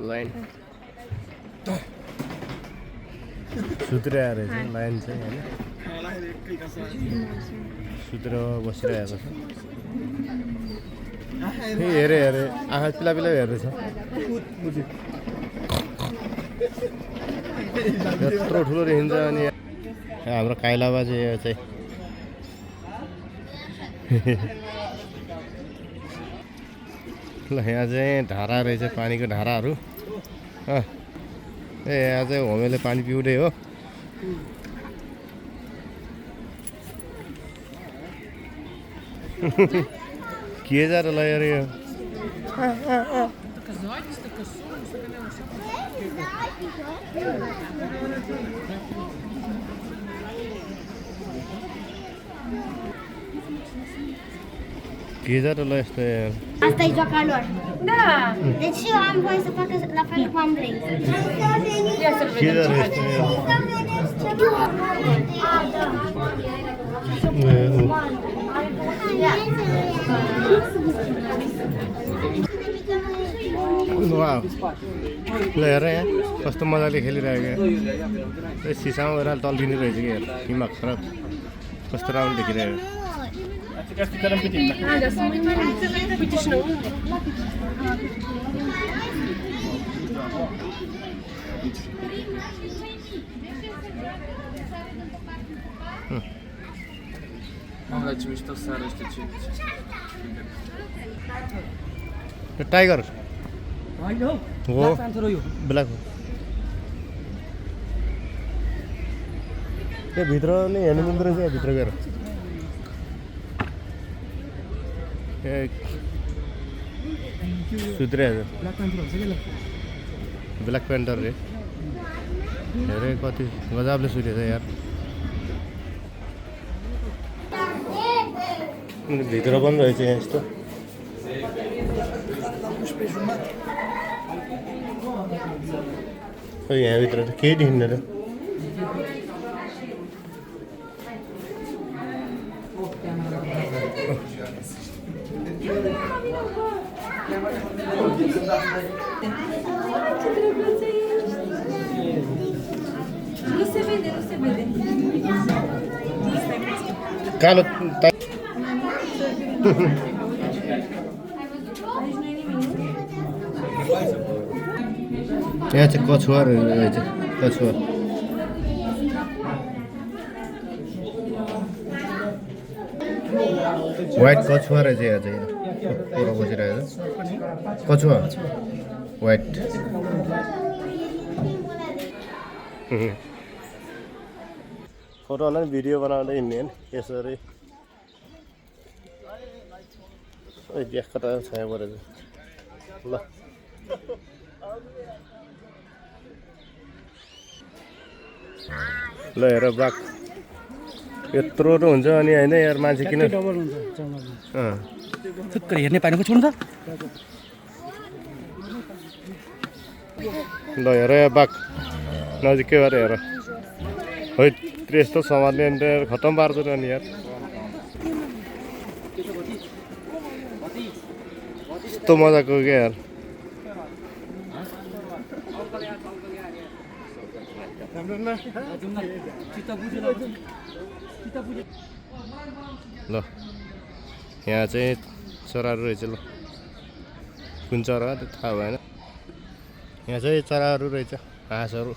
Line सुत्रिरहेको रहेछ line चाहिँ होइन सुतेर बसिरहेको छ हेरे हेरे आँखा पिला पिला हेर्दैछ यत्रो ठुलो देखिन्छ अनि हाम्रो काइलाबा चाहिँ यो चाहिँ ल यहाँ चाहिँ धारा रहेछ पानीको धाराहरू ए यहाँ चाहिँ होमेले पानी पिउँदै हो के जा र ल यार यो que já era leste. Hasta hizo calor. Da. De hecho, am voie să facă la fel cum am vrei. Ia să vedem ce face. Wow. ल हेर यहाँ कस्तो मजाले खेलिरहेको सिसामा गएर तल्दिने रहेछ कि हेर हिमाग खराब कस्तो राम्रो देखिरहेको टाइगर हो ब्ल्याक हो त्यो भित्र नै हेर्नु मिल्दो रहेछ भित्र गएर सुत्रिहाल्छ ब्ल्याक प्यान्टर रे हेरे कति गजबले सुतेछ यार भित्र पनि रहेछ यहाँ यस्तो यहाँभित्र त केही देखिँदैन कालो यहाँ चाहिँ कछुवा रहेछ कछुवा व्हाइट कछुवा रहेछ यहाँ चाहिँ पुरा बसिरहेको कछुवा व्हाइट फोटो होला नि भिडियो बनाउँदै हिँड्ने होइन यसरी देखा त छाया परेछ ल ल हेर बाघ यत्रो त हुन्छ अनि होइन यार मान्छे किन हेर्ने पानीको छोड्नु त ल हेर यहाँ बाघ नजिकै भएर हेर है यस्तो समात्ने अन्त खतम पार्दैन नि यार यस्तो मजाको क्या यार ल यहाँ चाहिँ चराहरू रहेछ ल कुन चरा त्यो थाहा भएन यहाँ चाहिँ चराहरू रहेछ हाँसहरू